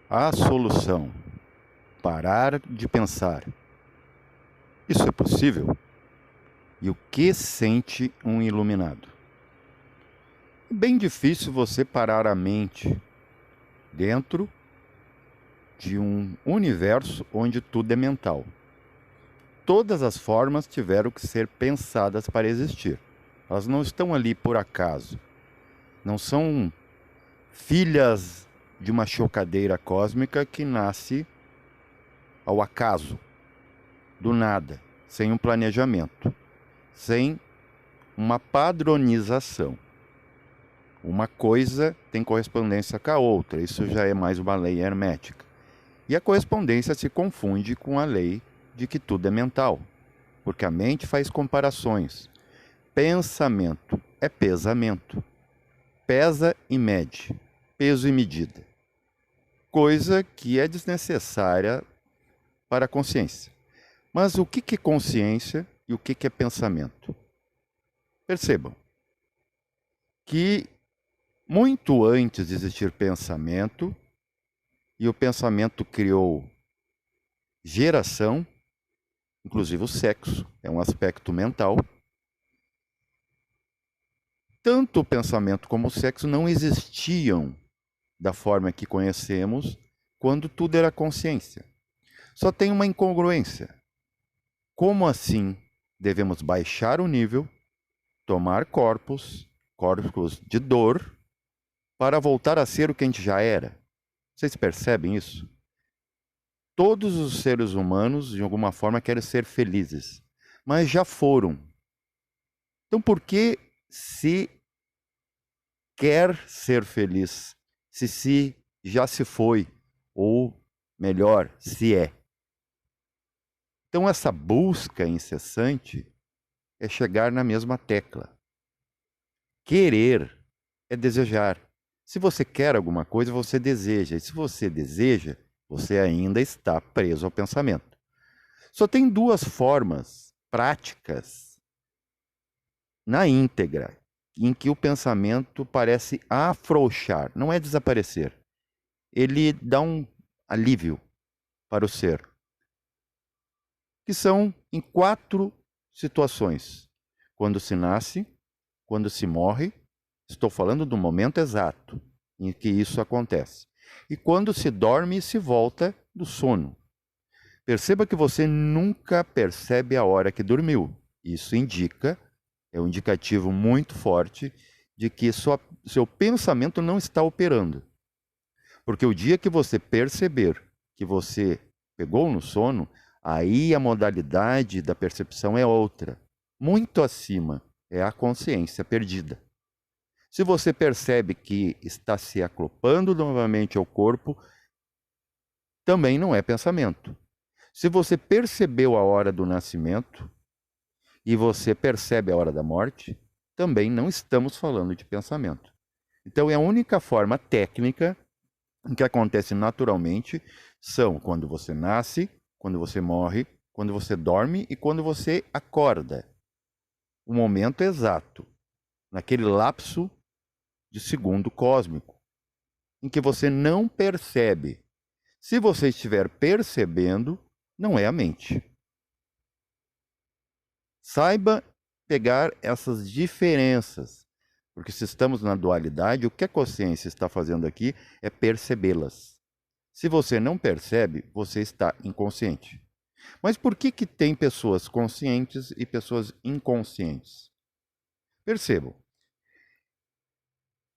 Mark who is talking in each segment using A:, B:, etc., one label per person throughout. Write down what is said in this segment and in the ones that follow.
A: A solução: parar de pensar. Isso é possível? E o que sente um iluminado? É bem difícil você parar a mente dentro de um universo onde tudo é mental. Todas as formas tiveram que ser pensadas para existir. Elas não estão ali por acaso. Não são filhas de uma chocadeira cósmica que nasce ao acaso, do nada, sem um planejamento, sem uma padronização. Uma coisa tem correspondência com a outra, isso já é mais uma lei hermética. E a correspondência se confunde com a lei de que tudo é mental, porque a mente faz comparações. Pensamento é pesamento. Pesa e mede, peso e medida. Coisa que é desnecessária para a consciência. Mas o que é consciência e o que é pensamento? Percebam que muito antes de existir pensamento, e o pensamento criou geração, inclusive o sexo, é um aspecto mental. Tanto o pensamento como o sexo não existiam da forma que conhecemos quando tudo era consciência. Só tem uma incongruência. Como assim devemos baixar o nível, tomar corpos de dor, para voltar a ser o que a gente já era? Vocês percebem isso? Todos os seres humanos, de alguma forma, querem ser felizes, mas já foram. Então, por que se quer ser feliz se já se foi? Ou, melhor, se é. Então, essa busca incessante é chegar na mesma tecla. Querer é desejar. Se você quer alguma coisa, você deseja. E se você deseja, você ainda está preso ao pensamento. Só tem duas formas práticas na íntegra em que o pensamento parece afrouxar, não é desaparecer. Ele dá um alívio para o ser, que são em 4 situações: quando se nasce, quando se morre, estou falando do momento exato em que isso acontece, e quando se dorme e se volta do sono. Perceba que você nunca percebe a hora que dormiu. Isso é um indicativo muito forte de que seu pensamento não está operando. Porque o dia que você perceber que você pegou no sono, aí a modalidade da percepção é outra. Muito acima, é a consciência perdida. Se você percebe que está se acoplando novamente ao corpo, também não é pensamento. Se você percebeu a hora do nascimento e você percebe a hora da morte, também não estamos falando de pensamento. Então, é a única forma técnica que acontece naturalmente são quando você nasce, quando você morre, quando você dorme e quando você acorda. O momento exato, naquele lapso de segundo cósmico, em que você não percebe. Se você estiver percebendo, não é a mente. Saiba pegar essas diferenças, porque se estamos na dualidade, o que a consciência está fazendo aqui é percebê-las. Se você não percebe, você está inconsciente. Mas por que tem pessoas conscientes e pessoas inconscientes? Percebam,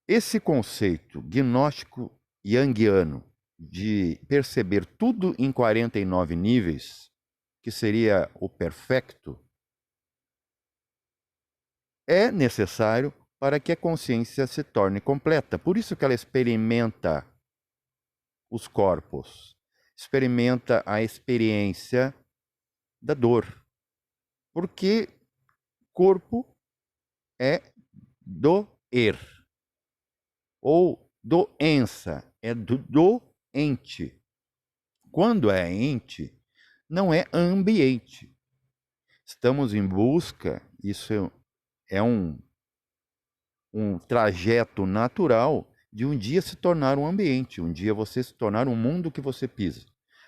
A: esse conceito gnóstico junguiano de perceber tudo em 49 níveis, que seria o perfecto, é necessário para que a consciência se torne completa. Por isso que ela experimenta os corpos, experimenta a experiência da dor. Porque corpo é doer, ou doença é do doente. Quando é ente, não é ambiente. Estamos em busca, isso é um trajeto natural de um dia se tornar um ambiente, um dia você se tornar um mundo que você pisa.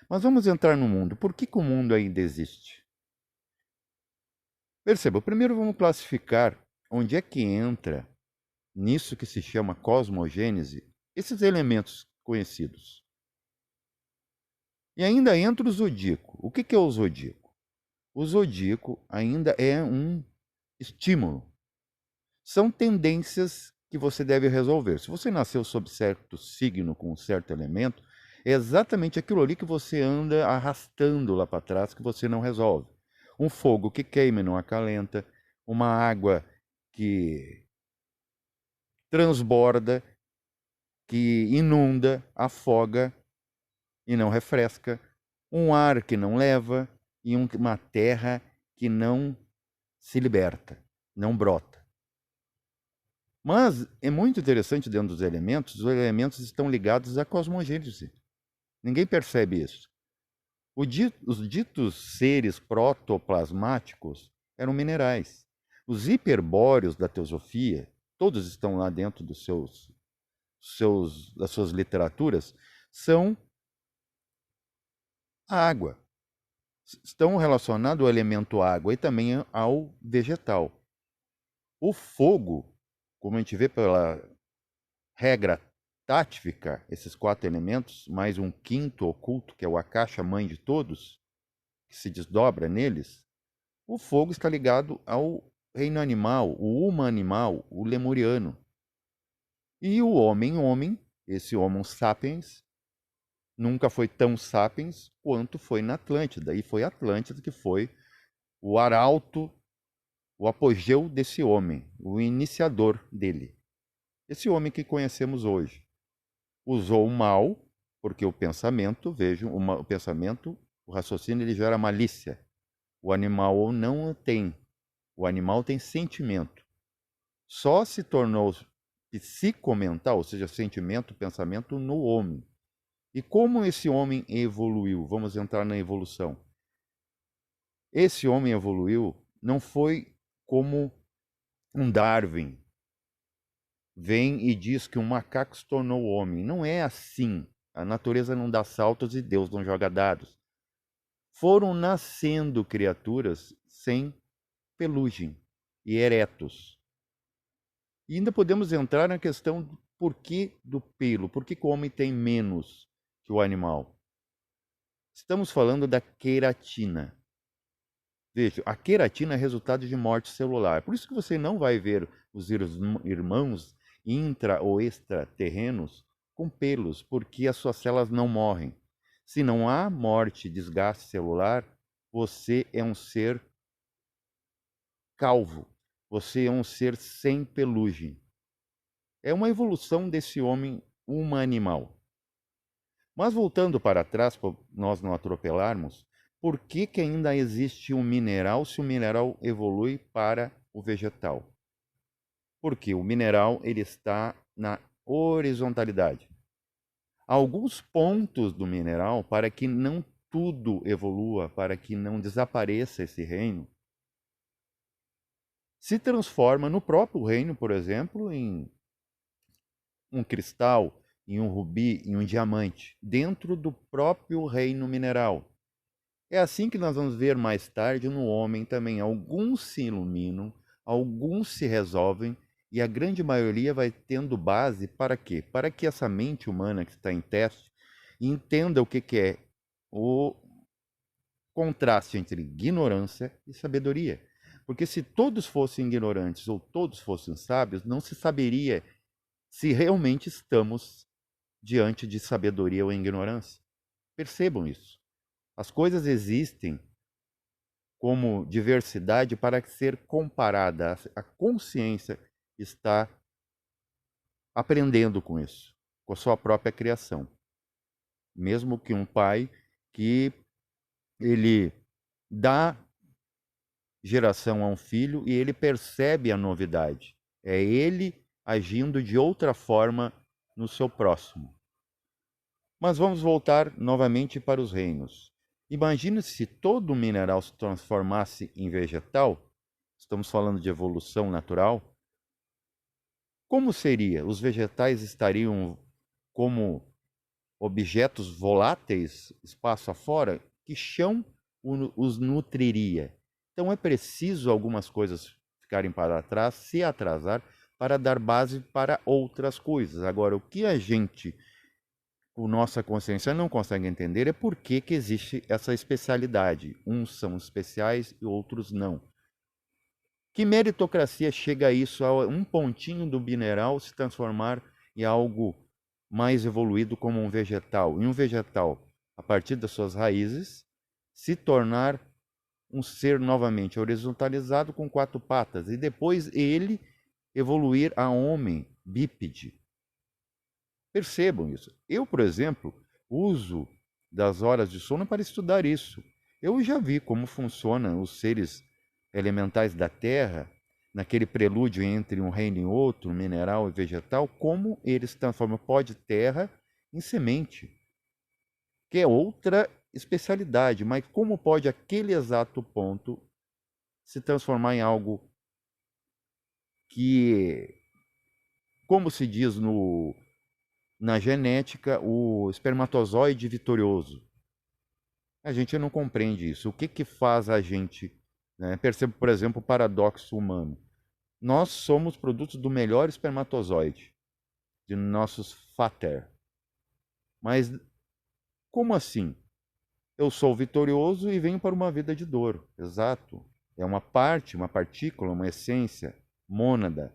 A: Mas vamos entrar no mundo. Por que o mundo ainda existe? Perceba, primeiro vamos classificar onde é que entra nisso que se chama cosmogênese, esses elementos conhecidos. E ainda entra o zodíaco. O que é o zodíaco? O zodíaco ainda é um estímulo. São tendências que você deve resolver. Se você nasceu sob certo signo, com um certo elemento, é exatamente aquilo ali que você anda arrastando lá para trás que você não resolve. Um fogo que queima e não acalenta, uma água que transborda, que inunda, afoga e não refresca, um ar que não leva e uma terra que não se liberta, não brota. Mas é muito interessante dentro dos elementos, os elementos estão ligados à cosmogênese. Ninguém percebe isso. Os ditos seres protoplasmáticos eram minerais. Os hiperbóreos da teosofia, todos estão lá dentro das suas literaturas, são a água. Estão relacionados ao elemento água e também ao vegetal. O fogo, como a gente vê pela regra tática, esses 4 elementos, mais um quinto oculto, que é o Akasha, mãe de todos, que se desdobra neles, o fogo está ligado ao reino animal, o humano-animal, o lemuriano. E o homem, esse Homo sapiens, nunca foi tão sapiens quanto foi na Atlântida. E foi a Atlântida que foi o arauto, o apogeu desse homem, o iniciador dele. Esse homem que conhecemos hoje usou o mal, porque o pensamento, vejam, o pensamento, o raciocínio, ele gera malícia. O animal não tem. O animal tem sentimento. Só se tornou psicomental, ou seja, sentimento, pensamento, no homem. E como esse homem evoluiu? Vamos entrar na evolução. Esse homem evoluiu não foi como um Darwin. Vem e diz que um macaco se tornou homem. Não é assim. A natureza não dá saltos e Deus não joga dados. Foram nascendo criaturas sem pelugem e eretos. E ainda podemos entrar na questão do porquê do pelo, por que o homem tem menos que o animal. Estamos falando da queratina. Veja, a queratina é resultado de morte celular. Por isso que você não vai ver os irmãos intra ou extraterrenos com pelos, porque as suas células não morrem. Se não há morte, desgaste celular, você é um ser calvo. Você é um ser sem pelugem. É uma evolução desse homem humano-animal. Mas voltando para trás, para nós não atropelarmos, por que ainda existe um mineral se o mineral evolui para o vegetal? Porque o mineral ele está na horizontalidade. Alguns pontos do mineral, para que não tudo evolua, para que não desapareça esse reino, se transforma no próprio reino, por exemplo, em um cristal, em um rubi, em um diamante, dentro do próprio reino mineral. É assim que nós vamos ver mais tarde no homem também. Alguns se iluminam, alguns se resolvem, e a grande maioria vai tendo base para quê? Para que essa mente humana que está em teste entenda o que é o contraste entre ignorância e sabedoria. Porque se todos fossem ignorantes ou todos fossem sábios, não se saberia se realmente estamos diante de sabedoria ou ignorância. Percebam isso. As coisas existem como diversidade para ser comparada. A consciência está aprendendo com isso, com a sua própria criação. Mesmo que um pai que ele dá geração a um filho e ele percebe a novidade. É ele agindo de outra forma no seu próximo. Mas vamos voltar novamente para os reinos. Imagine se todo mineral se transformasse em vegetal, estamos falando de evolução natural, Como seria? Os vegetais estariam como objetos voláteis, espaço afora? Que chão os nutriria? Então é preciso algumas coisas ficarem para trás, se atrasar, para dar base para outras coisas. Agora, o que a gente, com nossa consciência, não consegue entender é por que existe essa especialidade. Uns são especiais e outros não. Que meritocracia chega a isso, a um pontinho do mineral se transformar em algo mais evoluído como um vegetal? E um vegetal, a partir das suas raízes, se tornar um ser novamente horizontalizado com 4 patas e depois ele evoluir a homem bípede. Percebam isso. Eu, por exemplo, uso das horas de sono para estudar isso. Eu já vi como funcionam os seres elementais da Terra, naquele prelúdio entre um reino e outro, mineral e vegetal, como eles transformam o pó de terra em semente, que é outra especialidade, mas como pode aquele exato ponto se transformar em algo que, como se diz na genética, o espermatozoide vitorioso? A gente não compreende isso. O que que faz a gente, né? Percebo, por exemplo, o paradoxo humano. Nós somos produtos do melhor espermatozoide, de nossos fater. Mas como assim? Eu sou vitorioso e venho para uma vida de dor. Exato. É uma parte, uma partícula, uma essência, mônada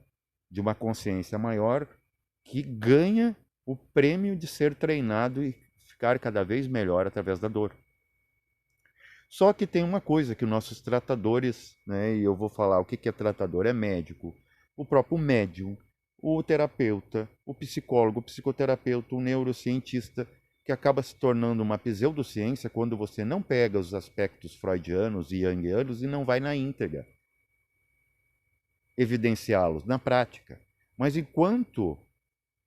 A: de uma consciência maior que ganha o prêmio de ser treinado e ficar cada vez melhor através da dor. Só que tem uma coisa que nossos tratadores, né, e eu vou falar o que é tratador, é médico, o próprio médium, o terapeuta, o psicólogo, o psicoterapeuta, o neurocientista, que acaba se tornando uma pseudociência quando você não pega os aspectos freudianos e junguianos e não vai na íntegra evidenciá-los na prática. Mas enquanto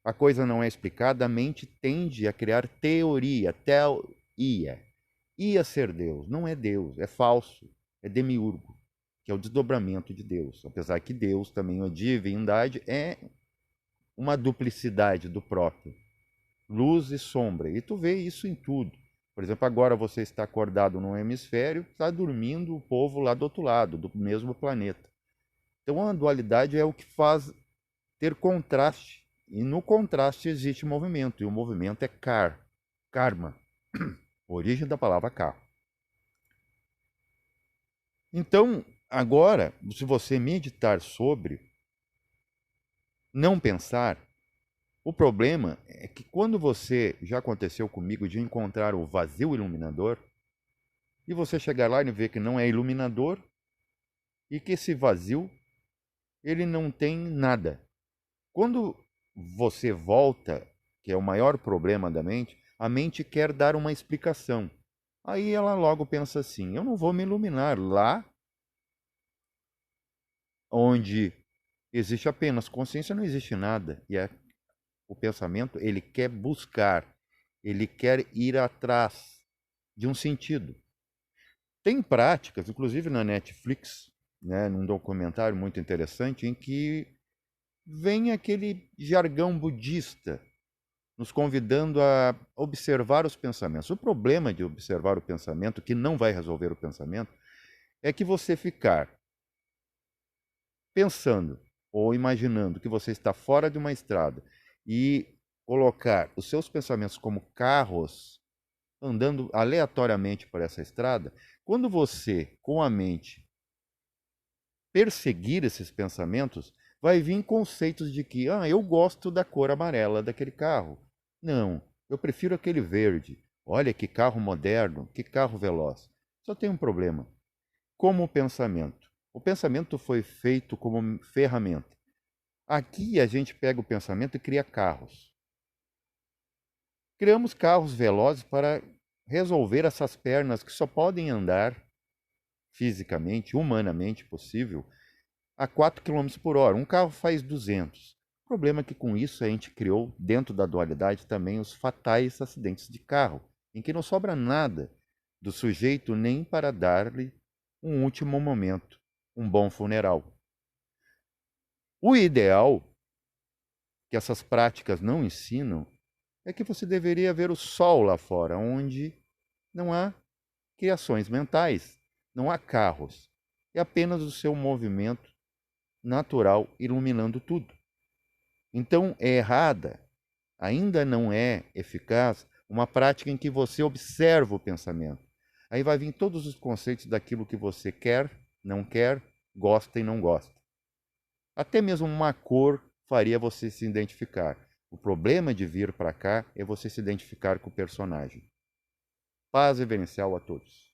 A: a coisa não é explicada, a mente tende a criar teoria, teoria. Ia ser Deus, não é Deus, é falso, é demiurgo, que é o desdobramento de Deus. Apesar que Deus também, a divindade, é uma duplicidade do próprio, luz e sombra. E tu vê isso em tudo. Por exemplo, agora você está acordado num hemisfério, está dormindo o povo lá do outro lado, do mesmo planeta. Então a dualidade é o que faz ter contraste. E no contraste existe movimento, e o movimento é karma, origem da palavra karma. Então, agora, se você meditar sobre, não pensar, o problema é que quando você, já aconteceu comigo, de encontrar o vazio iluminador, e você chegar lá e ver que não é iluminador, e que esse vazio, ele não tem nada. Quando você volta, que é o maior problema da mente, a mente quer dar uma explicação. Aí ela logo pensa assim, eu não vou me iluminar lá onde existe apenas consciência, não existe nada. E o pensamento, ele quer buscar, ele quer ir atrás de um sentido. Tem práticas, inclusive na Netflix, né, num documentário muito interessante, em que vem aquele jargão budista nos convidando a observar os pensamentos. O problema de observar o pensamento, que não vai resolver o pensamento, é que você ficar pensando ou imaginando que você está fora de uma estrada e colocar os seus pensamentos como carros andando aleatoriamente por essa estrada, quando você, com a mente, perseguir esses pensamentos, vai vir conceitos de que, eu gosto da cor amarela daquele carro. Não, eu prefiro aquele verde. Olha que carro moderno, que carro veloz. Só tem um problema. Como o pensamento. O pensamento foi feito como ferramenta. Aqui a gente pega o pensamento e cria carros. Criamos carros velozes para resolver essas pernas que só podem andar fisicamente, humanamente possível, a 4 km por hora. Um carro faz 200. O problema é que com isso a gente criou, dentro da dualidade, também os fatais acidentes de carro, em que não sobra nada do sujeito nem para dar-lhe um último momento, um bom funeral. O ideal que essas práticas não ensinam é que você deveria ver o sol lá fora, onde não há criações mentais, não há carros, é apenas o seu movimento natural iluminando tudo. Então é errada, ainda não é eficaz, uma prática em que você observa o pensamento. Aí vai vir todos os conceitos daquilo que você quer, não quer, gosta e não gosta. Até mesmo uma cor faria você se identificar. O problema de vir para cá é você se identificar com o personagem. Paz reverencial a todos.